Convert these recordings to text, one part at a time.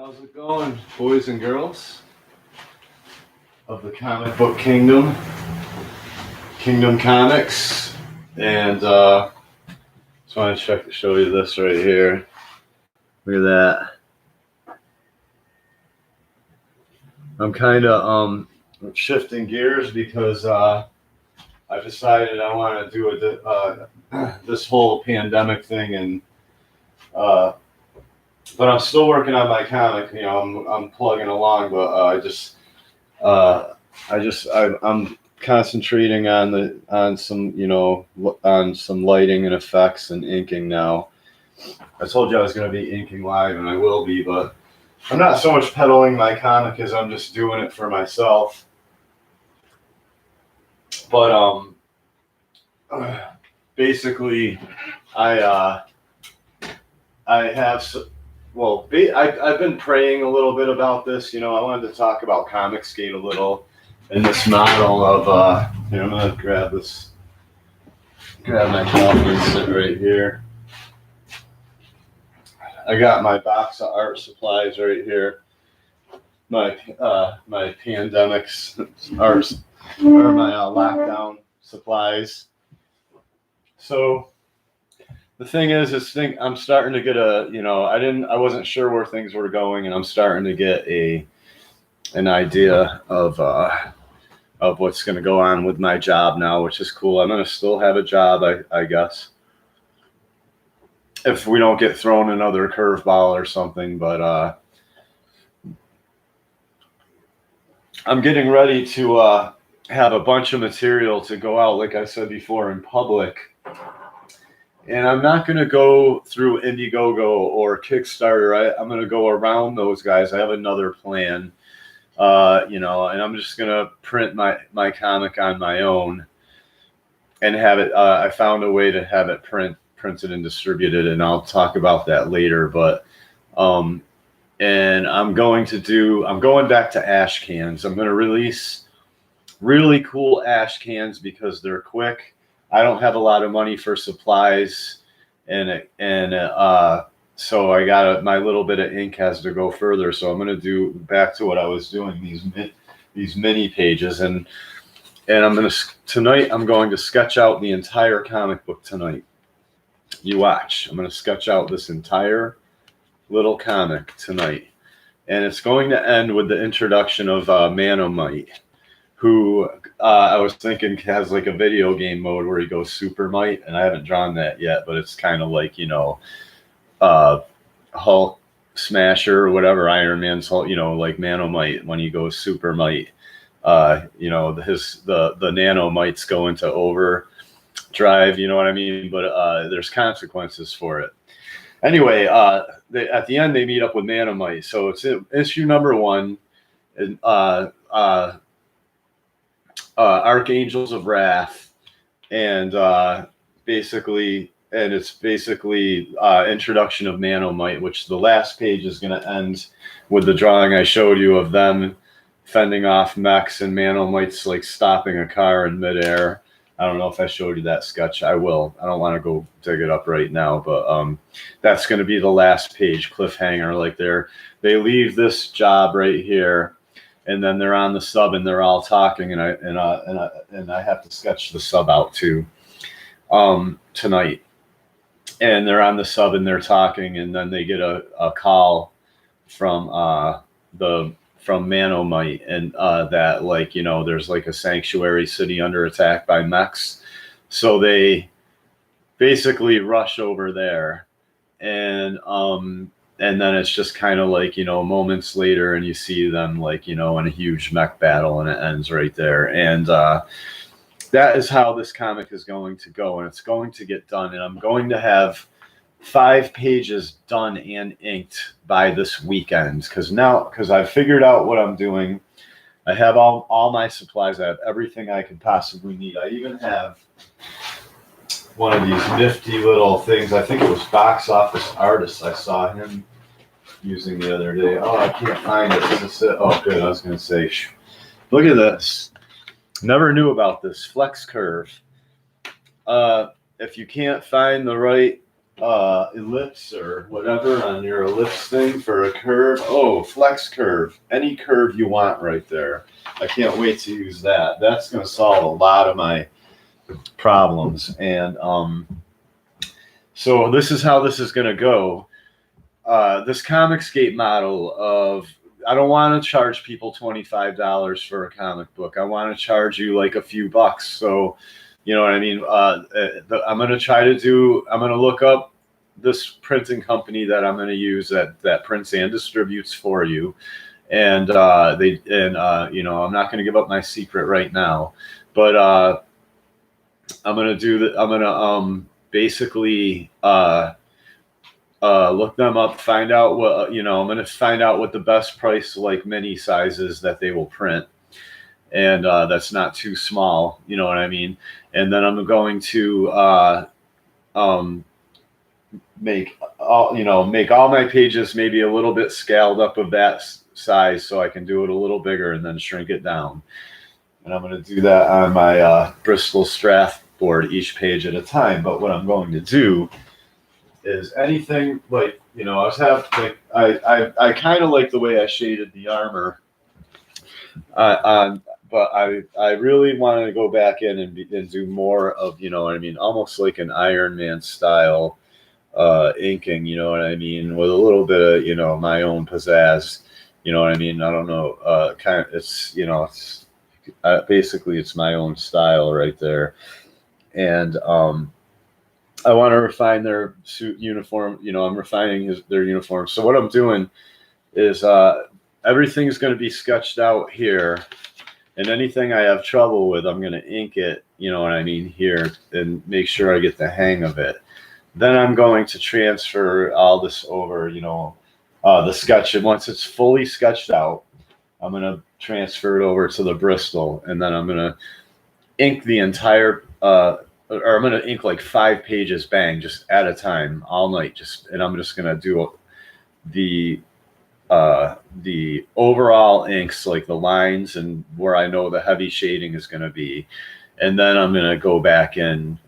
How's it going, boys and girls of the comic book kingdom, Kingdom Comics? And just want to show you this right here. Look at that. I'm kind of shifting gears because I decided I want to do this whole pandemic thing, and but I'm still working on my comic. You know, I'm plugging along, but I'm concentrating on some lighting and effects and inking now. I told you I was going to be inking live, and I will be, but I'm not so much peddling my comic as I'm just doing it for myself. But basically, I've been praying a little bit about this. You know, I wanted to talk about Comicsgate a little and this model of, here, I'm going to grab my coffee and sit right here. I got my box of art supplies right here. My pandemics art, or my lockdown supplies. So the thing is I'm starting to get I wasn't sure where things were going, and I'm starting to get an idea of what's going to go on with my job now, which is cool. I'm going to still have a job, I guess, if we don't get thrown another curveball or something. But I'm getting ready to have a bunch of material to go out, like I said before, in public. And I'm not going to go through Indiegogo or Kickstarter. I'm going to go around those guys. I have another plan, and I'm just going to print my comic on my own and have it. I found a way to have it printed and distributed, and I'll talk about that later. But and I'm going back to ash cans. I'm going to release really cool ash cans because they're quick. I don't have a lot of money for supplies, and so I got my little bit of ink has to go further. So I'm going to do back to what I was doing, these mini pages, and tonight I'm going to sketch out the entire comic book tonight. You watch. I'm going to sketch out this entire little comic tonight, and it's going to end with the introduction of Manomite, who I was thinking has like a video game mode where he goes Super Might, and I haven't drawn that yet, but it's kind of like, Hulk Smasher or whatever, Iron Man's Hulk, like Manomite when he goes Super Might. The nanomites go into overdrive, you know what I mean? But there's consequences for it. Anyway, at the end they meet up with Manomite, so it's issue number 1, and Archangels of Wrath, and it's basically introduction of Manomite, which the last page is going to end with the drawing I showed you of them fending off mechs and Manomites like stopping a car in midair. I don't know if I showed you that sketch. I will. I don't want to go dig it up right now, but that's going to be the last page cliffhanger. Like they leave this job right here, and then they're on the sub and they're all talking, and I have to sketch the sub out too tonight. And they're on the sub and they're talking, and then they get a call from Manomite, and that there's like a sanctuary city under attack by mechs. So they basically rush over there, and then it's just kind of like, moments later, and you see them in a huge mech battle, and it ends right there. And that is how this comic is going to go, and it's going to get done. And I'm going to have 5 pages done and inked by this weekend, because I've figured out what I'm doing. I have all my supplies. I have everything I could possibly need. I even have one of these nifty little things. I think it was Box Office Artist. I saw him using the other day. Oh, I can't find it. Oh, good. I was going to say, look at this. Never knew about this Flex Curve. If you can't find the right ellipse or whatever on your ellipse thing for a curve. Oh, flex curve. Any curve you want right there. I can't wait to use that. That's going to solve a lot of my problems. And so this is how this is going to go. This Comicsgate model of I don't want to charge people $25 for a comic book. I want to charge you like a few bucks. So, you know what I mean? I'm going to try to do, I'm going to look up this printing company that I'm going to use that prints and distributes for you. And you know, I'm not going to give up my secret right now, but I'm going to do that. I'm going to basically look them up, find out what, you know, I'm going to find out what the best price, like mini sizes that they will print. And that's not too small, you know what I mean? And then I'm going to make all my pages maybe a little bit scaled up of that size so I can do it a little bigger and then shrink it down. And I'm going to do that on my Bristol Strath board, each page at a time. But what I'm going to do is anything like, you know, I kind of like the way I shaded the armor but I really wanted to go back in and do more of, you know what I mean, almost like an Iron Man style inking, you know what I mean, with a little bit of, you know, my own pizzazz, you know what I mean. I don't know, kind of, it's, you know, it's basically it's my own style right there. And I want to refine their suit uniform. You know, I'm refining their uniform. So what I'm doing is everything's going to be sketched out here, and anything I have trouble with, I'm going to ink it, you know what I mean, here, and make sure I get the hang of it. Then I'm going to transfer all this over, you know, the sketch. And once it's fully sketched out, I'm going to transfer it over to the Bristol, and then I'm going to ink the entire or I'm going to ink like 5 pages, bang, just at a time, all night. And I'm just going to do the overall inks, like the lines and where I know the heavy shading is going to be. And then I'm going to go back in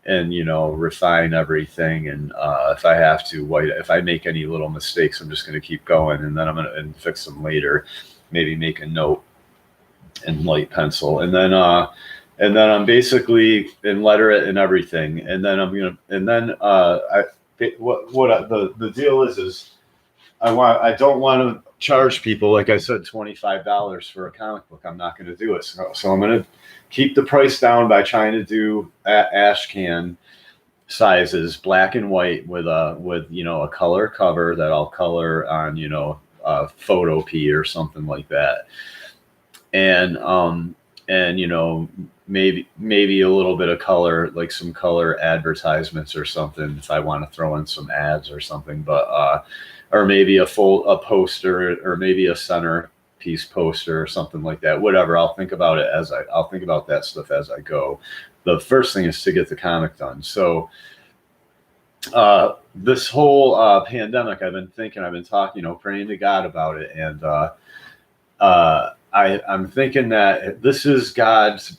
and, you know, refine everything. And if I have to, if I make any little mistakes, I'm just going to keep going. And then I'm going to fix them later, maybe make a note in light pencil. And then I'm basically in letter it and everything. And then the deal is I don't want to charge people, like I said, $25 for a comic book. I'm not going to do it. So I'm going to keep the price down by trying to do ash can sizes, black and white, with you know, a color cover that I'll color on, you know, Photo P or something like that. And you know, maybe a little bit of color, like some color advertisements or something, if I want to throw in some ads or something. But or maybe a poster, or maybe a centerpiece poster or something like that. Whatever, I'll think about it I'll think about that stuff as I go. The first thing is to get the comic done. So this whole pandemic, I've been talking, you know, praying to God about it. And I'm thinking that this is God's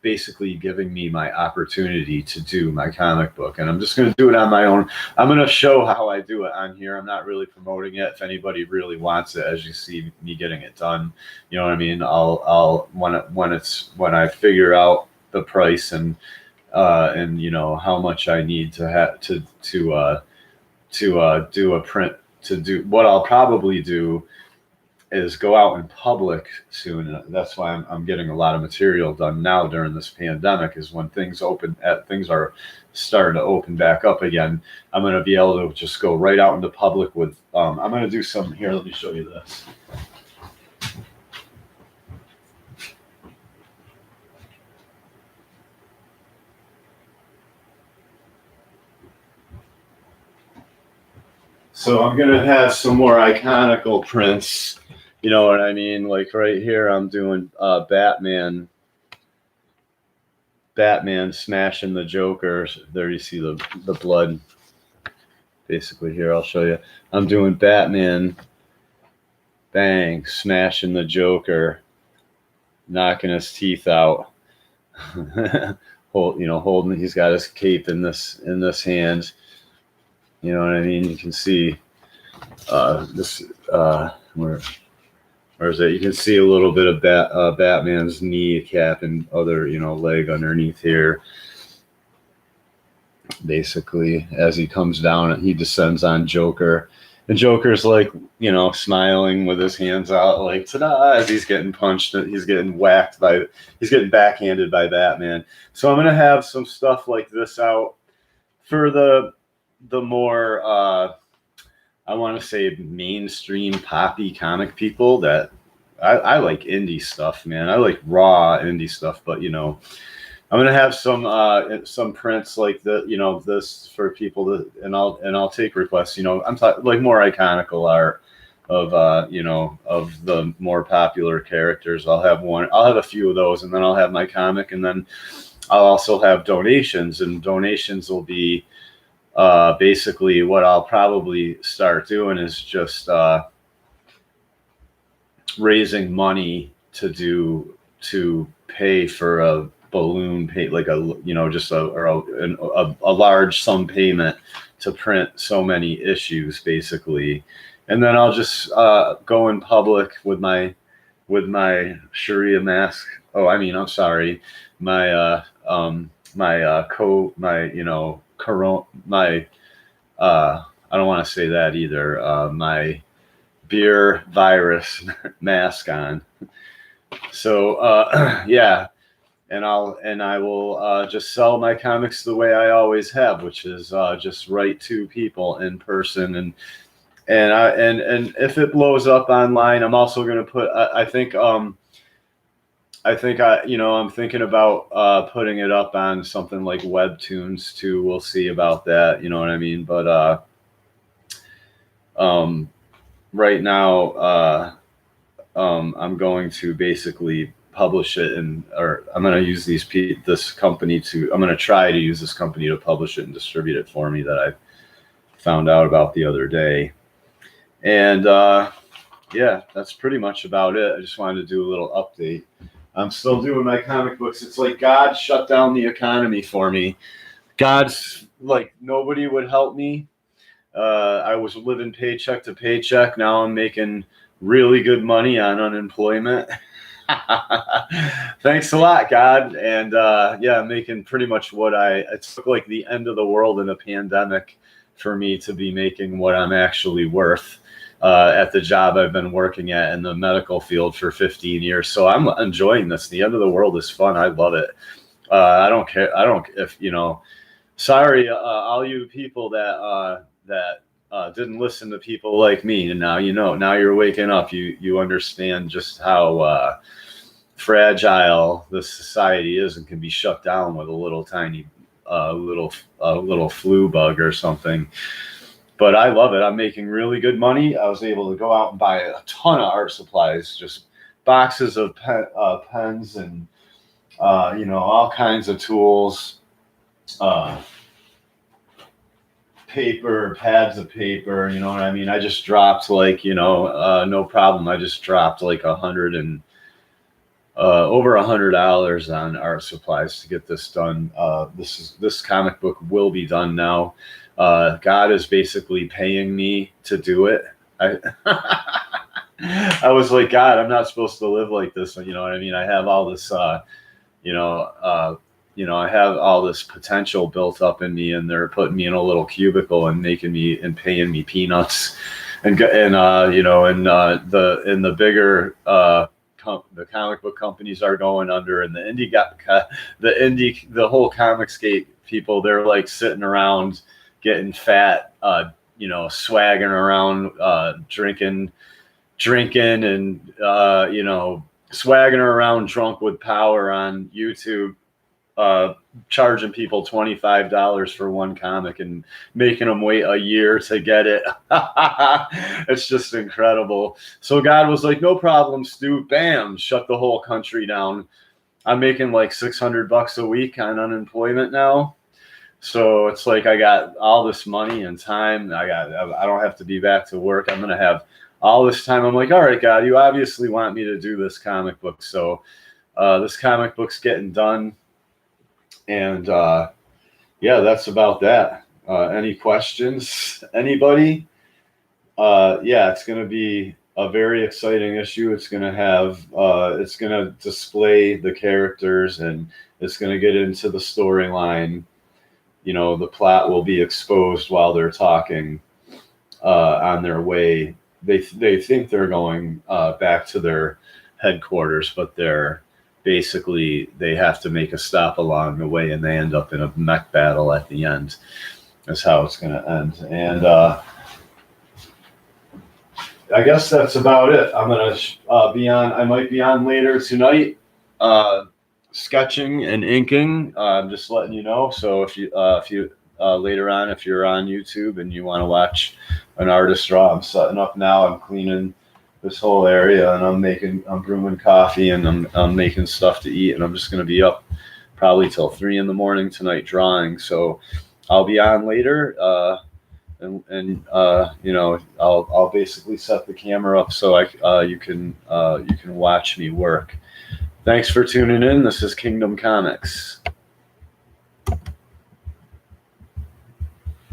basically giving me my opportunity to do my comic book, and I'm just going to do it on my own. I'm going to show how I do it on here. I'm not really promoting it. If anybody really wants it, as you see me getting it done, you know what I mean, I'll when I figure out the price and you know, how much I need to have to do a print, to do what I'll probably do is go out in public soon. That's why I'm getting a lot of material done now during this pandemic, is when things are starting to open back up again. I'm going to be able to just go right out into public with, I'm going to do some here. Let me show you this. So I'm going to have some more iconical prints. You know what I mean? Like right here, I'm doing Batman smashing the Joker. There you see the blood. Basically here, I'll show you. I'm doing Batman, bang, smashing the Joker, knocking his teeth out. Holding, he's got his cape in this hand. You know what I mean? You can see this. Where is it? You can see a little bit of Batman's kneecap and other, leg underneath here. Basically, as he comes down and he descends on Joker. And Joker's like, smiling with his hands out, like, ta-da, as he's getting punched. He's getting he's getting backhanded by Batman. So I'm going to have some stuff like this out for the more, I want to say mainstream poppy comic people that I like indie stuff, man. I like raw indie stuff, but, I'm gonna have some prints like this for people to, and I'll take requests. I'm talking like more iconical art of of the more popular characters. I'll have a few of those, and then I'll have my comic, and then I'll also have donations, and donations will be basically what I'll probably start doing is just raising money to pay for a balloon pay, like just a large sum payment to print so many issues, basically. And then I'll just go in public with my Sharia mask. Oh, I mean, I'm sorry, my I don't want to say that either. My beer virus mask on. So yeah. And I will just sell my comics the way I always have, which is just write to people in person, and if it blows up online, I'm also going to put. I'm thinking about putting it up on something like Webtoons too. We'll see about that. You know what I mean? But right now, I'm going to basically publish it, or I'm going to use this company I'm going to try to use this company to publish it and distribute it for me, that I found out about the other day. And yeah, that's pretty much about it. I just wanted to do a little update. I'm still doing my comic books. It's like God shut down the economy for me. God's like, nobody would help me. I was living paycheck to paycheck. Now I'm making really good money on unemployment. Thanks a lot, God. And yeah, I'm making pretty much it took like the end of the world in a pandemic for me to be making what I'm actually worth at the job I've been working at in the medical field for 15 years. So I'm enjoying this. The end of the world is fun. I love it. I don't care. Sorry, all you people that didn't listen to people like me, and now now you're waking up. You understand just how fragile this society is, and can be shut down with a little tiny little flu bug or something. But I love it. I'm making really good money. I was able to go out and buy a ton of art supplies, just boxes of pens and all kinds of tools. Paper, pads of paper, you know what I mean? I just dropped no problem. I just dropped like over $100 on art supplies to get this done. This comic book will be done now. God is basically paying me to do it. I was like, God, I'm not supposed to live like this. You know what I mean? I have all this, I have all this potential built up in me, and they're putting me in a little cubicle and paying me peanuts, and the bigger the comic book companies are going under, and the whole Comicsgate people, they're like sitting around getting fat, swagging around, drinking and swagging around drunk with power on YouTube. Charging people $25 for one comic and making them wait a year to get it. It's just incredible. So God was like, no problem, Stu. Bam, shut the whole country down. I'm making like $600 a week on unemployment now. So it's like I got all this money and time. I don't have to be back to work. I'm gonna have all this time. I'm like, all right, God, you obviously want me to do this comic book. So this comic book's getting done. And yeah, that's about that. Any questions? Anybody? Yeah, it's going to be a very exciting issue. It's going to have, it's going to display the characters, and it's going to get into the storyline. You know, the plot will be exposed while they're talking on their way. They think they're going back to their headquarters, but they're basically, they have to make a stop along the way, and they end up in a mech battle at the end. That's how it's going to end. And I guess that's about it. I'm gonna be on. I might be on later tonight, sketching and inking. I'm just letting you know. So if you later on, if you're on YouTube and you want to watch an artist draw, I'm setting up now. I'm cleaning this whole area, and I'm brewing coffee, and I'm making stuff to eat, and I'm just gonna be up probably till 3 a.m. tonight drawing. So I'll be on later. And you know, I'll basically set the camera up so you can watch me work. Thanks for tuning in. This is Kingdom Comics.